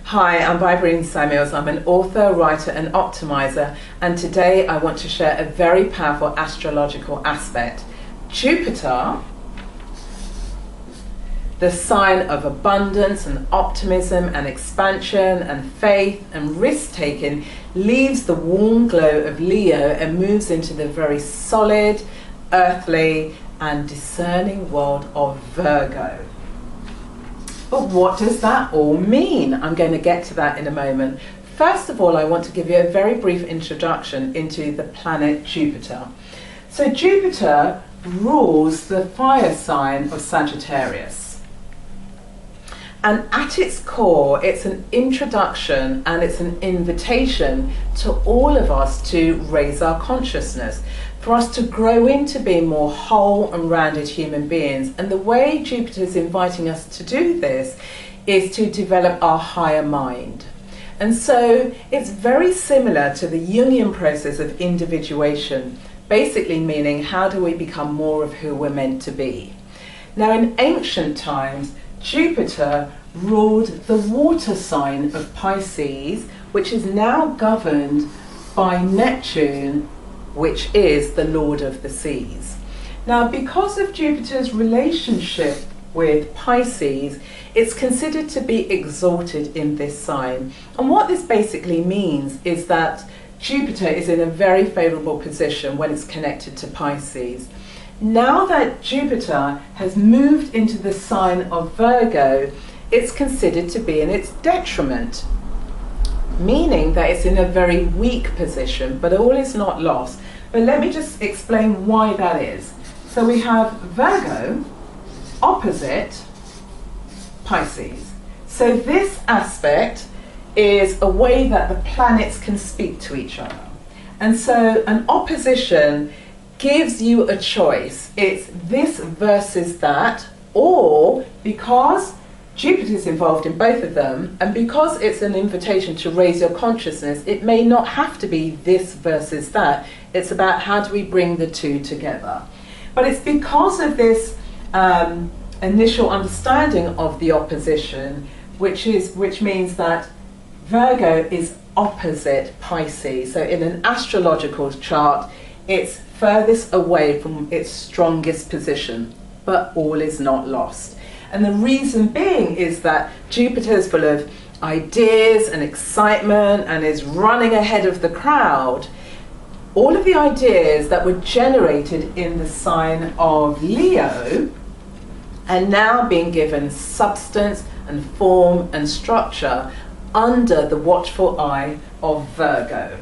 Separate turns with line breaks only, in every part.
Hi, I'm Bybreen. I'm an author, writer and optimizer, and today I want to share a very powerful astrological aspect. Jupiter, the sign of abundance and optimism and expansion and faith and risk-taking, leaves the warm glow of Leo and moves into the very solid, earthly and discerning world of Virgo. But what does that all mean? I'm going to get to that in a moment. First of all, I want to give you a very brief introduction into the planet Jupiter. So Jupiter rules the fire sign of Sagittarius. And at its core, it's an introduction and it's an invitation to all of us to raise our consciousness, for us to grow into being more whole and rounded human beings. And the way Jupiter is inviting us to do this is to develop our higher mind. And so it's very similar to the Jungian process of individuation, basically meaning how do we become more of who we're meant to be. Now in ancient times, Jupiter ruled the water sign of Pisces, which is now governed by Neptune, which is the Lord of the Seas. Now, because of Jupiter's relationship with Pisces, it's considered to be exalted in this sign. And what this basically means is that Jupiter is in a very favorable position when it's connected to Pisces. Now that Jupiter has moved into the sign of Virgo, it's considered to be in its detriment, meaning that it's in a very weak position, but all is not lost. But let me just explain why that is. So we have Virgo opposite Pisces. So this aspect is a way that the planets can speak to each other. And so an opposition gives you a choice. It's this versus that, or because Jupiter is involved in both of them, and because it's an invitation to raise your consciousness, it may not have to be this versus that. It's about how do we bring the two together. But it's because of this initial understanding of the opposition, which means that Virgo is opposite Pisces. So in an astrological chart, it's furthest away from its strongest position, but all is not lost. And the reason being is that Jupiter is full of ideas and excitement and is running ahead of the crowd. All of the ideas that were generated in the sign of Leo are now being given substance and form and structure under the watchful eye of Virgo.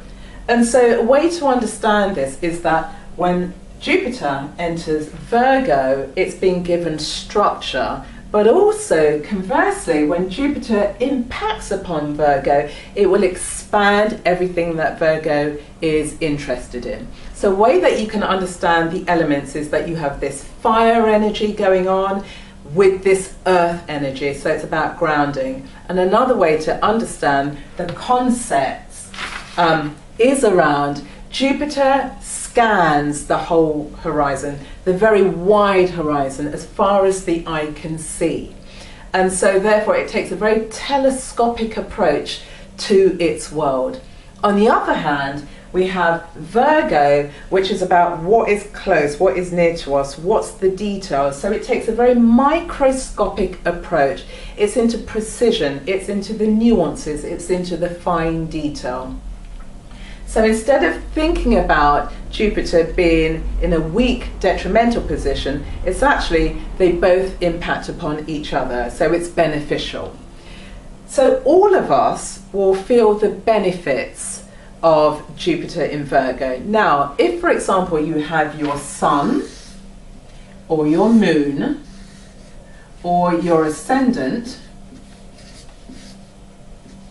And so a way to understand this is that when Jupiter enters Virgo, it's being given structure. But also, conversely, when Jupiter impacts upon Virgo, it will expand everything that Virgo is interested in. So a way that you can understand the elements is that you have this fire energy going on with this earth energy, so it's about grounding. And another way to understand the concepts is around Jupiter scans the whole horizon, the very wide horizon, as far as the eye can see. And so therefore it takes a very telescopic approach to its world. On the other hand, we have Virgo, which is about what is close, what is near to us, what's the details. So it takes a very microscopic approach. It's into precision, it's into the nuances, it's into the fine detail. So instead of thinking about Jupiter being in a weak, detrimental position, it's actually they both impact upon each other, so it's beneficial. So all of us will feel the benefits of Jupiter in Virgo. Now, if for example you have your sun, or your moon, or your ascendant,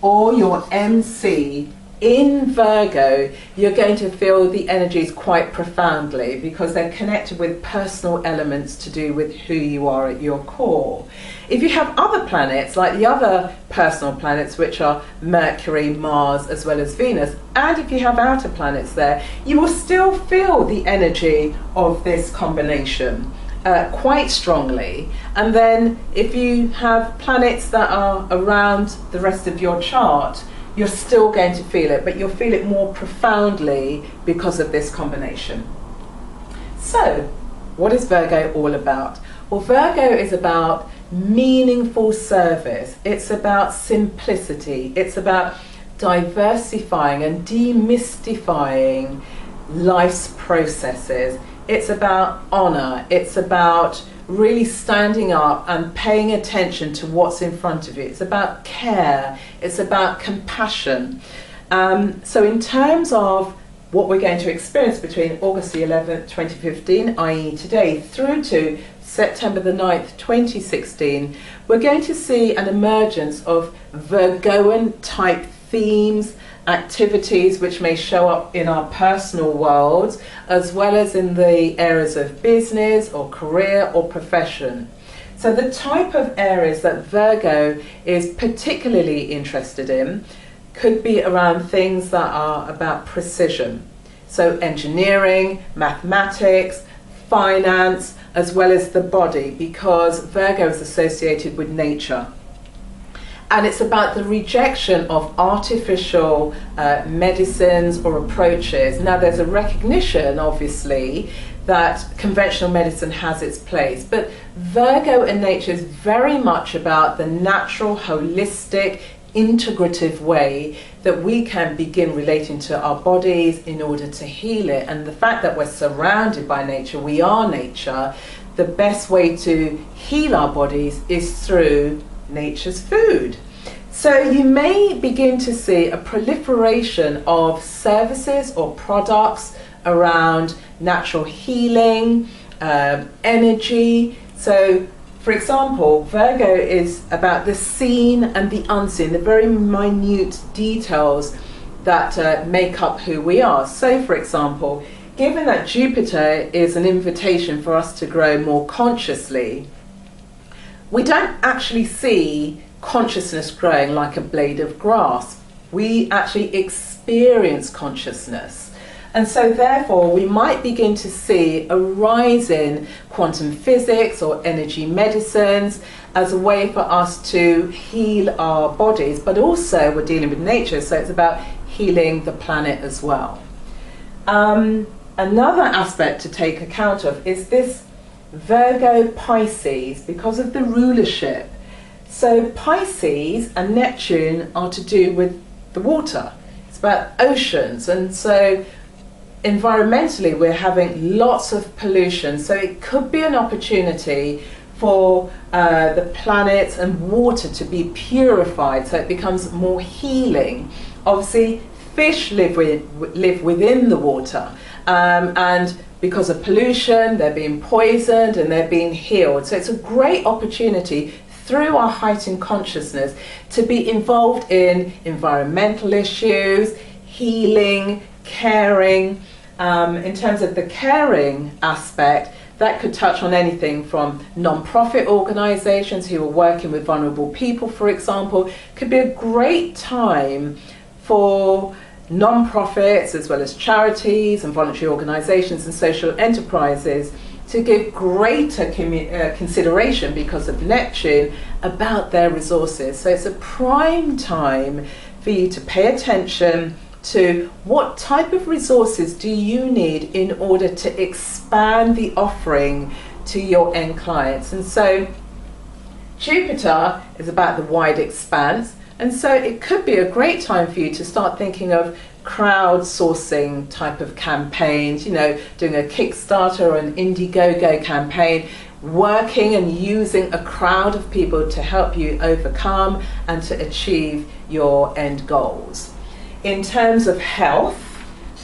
or your MC in Virgo, you're going to feel the energies quite profoundly because they're connected with personal elements to do with who you are at your core. If you have other planets, like the other personal planets, which are Mercury, Mars, as well as Venus, and if you have outer planets there, you will still feel the energy of this combination. quite strongly. And then if you have planets that are around the rest of your chart, you're still going to feel it, but you'll feel it more profoundly because of this combination. So, what is Virgo all about? Well, Virgo is about meaningful service. It's about simplicity. It's about diversifying and demystifying life's processes. It's about honor. It's about really standing up and paying attention to what's in front of you. It's about care. It's about compassion. So in terms of what we're going to experience between August the 11th, 2015, i.e. today, through to September the 9th, 2016, we're going to see an emergence of Virgoan type themes, activities which may show up in our personal worlds, as well as in the areas of business or career or profession. So the type of areas that Virgo is particularly interested in could be around things that are about precision. So engineering, mathematics, finance, as well as the body, because Virgo is associated with nature. And it's about the rejection of artificial medicines or approaches. Now, there's a recognition, obviously, that conventional medicine has its place, but Virgo in nature is very much about the natural, holistic, integrative way that we can begin relating to our bodies in order to heal it. And the fact that we're surrounded by nature, we are nature, the best way to heal our bodies is through nature's food. So you may begin to see a proliferation of services or products around natural healing, energy. So, for example, Virgo is about the seen and the unseen, the very minute details that make up who we are. So, for example, given that Jupiter is an invitation for us to grow more consciously, we don't actually see consciousness growing like a blade of grass. We actually experience consciousness. And so therefore we might begin to see a rise in quantum physics or energy medicines as a way for us to heal our bodies, but also we're dealing with nature, so it's about healing the planet as well. Another aspect to take account of is this Virgo Pisces, because of the rulership. So Pisces and Neptune are to do with the water. It's about oceans, and so environmentally we're having lots of pollution. So it could be an opportunity for the planet and water to be purified, so it becomes more healing. Obviously, fish live within the water, and because of pollution, they're being poisoned and they're being healed. So it's a great opportunity through our heightened consciousness to be involved in environmental issues, healing, caring. In terms of the caring aspect, that could touch on anything from non-profit organisations who are working with vulnerable people, for example. Could be a great time for non-profits as well as charities and voluntary organisations and social enterprises to give greater consideration, because of Neptune, about their resources. So it's a prime time for you to pay attention to what type of resources do you need in order to expand the offering to your end clients. And so Jupiter is about the wide expanse, and so it could be a great time for you to start thinking of crowdsourcing type of campaigns, you know, doing a Kickstarter or an Indiegogo campaign, working and using a crowd of people to help you overcome and to achieve your end goals. In terms of health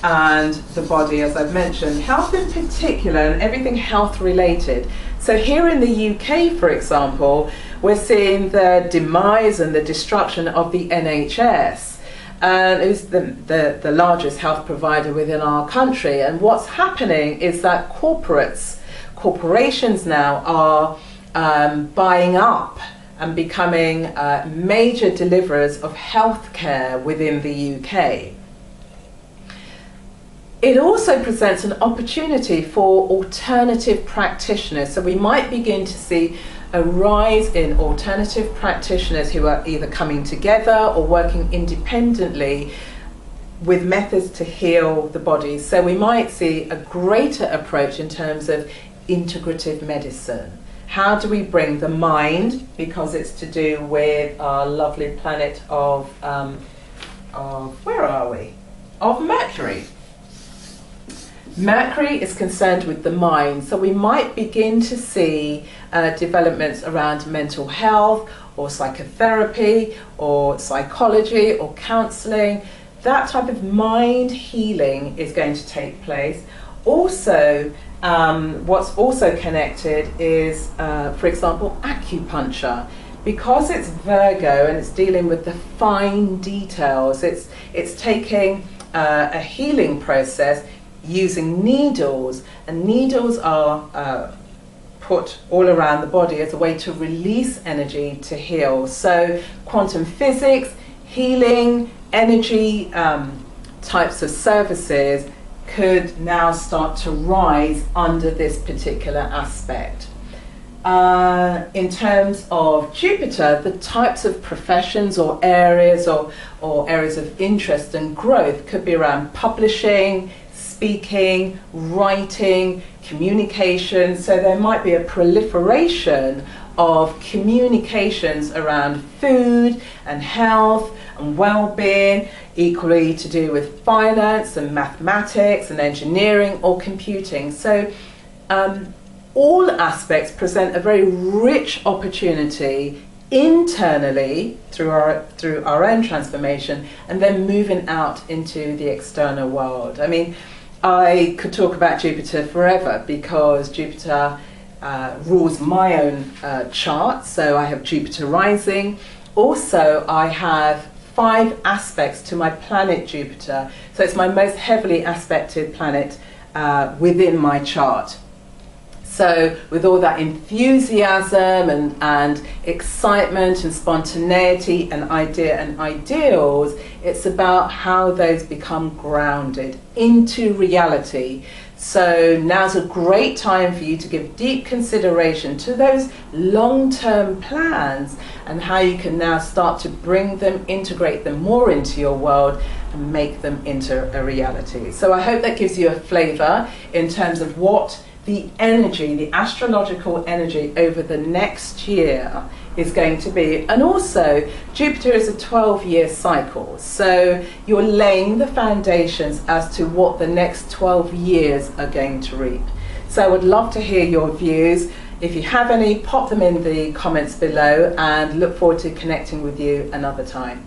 and the body, as I've mentioned, health in particular and everything health related. So here in the UK, for example, we're seeing the demise and the destruction of the NHS. And it's the largest health provider within our country. And what's happening is that corporations now are buying up and becoming major deliverers of healthcare within the UK. It also presents an opportunity for alternative practitioners. So we might begin to see a rise in alternative practitioners who are either coming together or working independently with methods to heal the body. So we might see a greater approach in terms of integrative medicine. How do we bring the mind, because it's to do with our lovely planet of where are we? Of Mercury. Mercury is concerned with the mind, so we might begin to see developments around mental health or psychotherapy or psychology or counselling. That type of mind healing is going to take place. Also, what's also connected is, for example, acupuncture. Because it's Virgo and it's dealing with the fine details, it's taking a healing process using needles, and needles are put all around the body as a way to release energy to heal. So quantum physics, healing, energy types of services could now start to rise under this particular aspect. In terms of Jupiter, the types of professions or areas or areas of interest and growth could be around publishing, speaking, writing, communication. So there might be a proliferation of communications around food and health and well-being, equally to do with finance and mathematics and engineering or computing. So all aspects present a very rich opportunity internally through our own transformation, and then moving out into the external world. I mean, I could talk about Jupiter forever, because Jupiter rules my own chart. So I have Jupiter rising. Also, I have 5 aspects to my planet Jupiter. So it's my most heavily aspected planet within my chart. So with all that enthusiasm and excitement and spontaneity and idea and ideals, it's about how those become grounded into reality. So now's a great time for you to give deep consideration to those long-term plans and how you can now start to bring them, integrate them more into your world and make them into a reality. So I hope that gives you a flavour in terms of what the energy, the astrological energy over the next year is going to be. And also, Jupiter is a 12-year cycle, so you're laying the foundations as to what the next 12 years are going to reap. So I would love to hear your views. If you have any, pop them in the comments below, and look forward to connecting with you another time.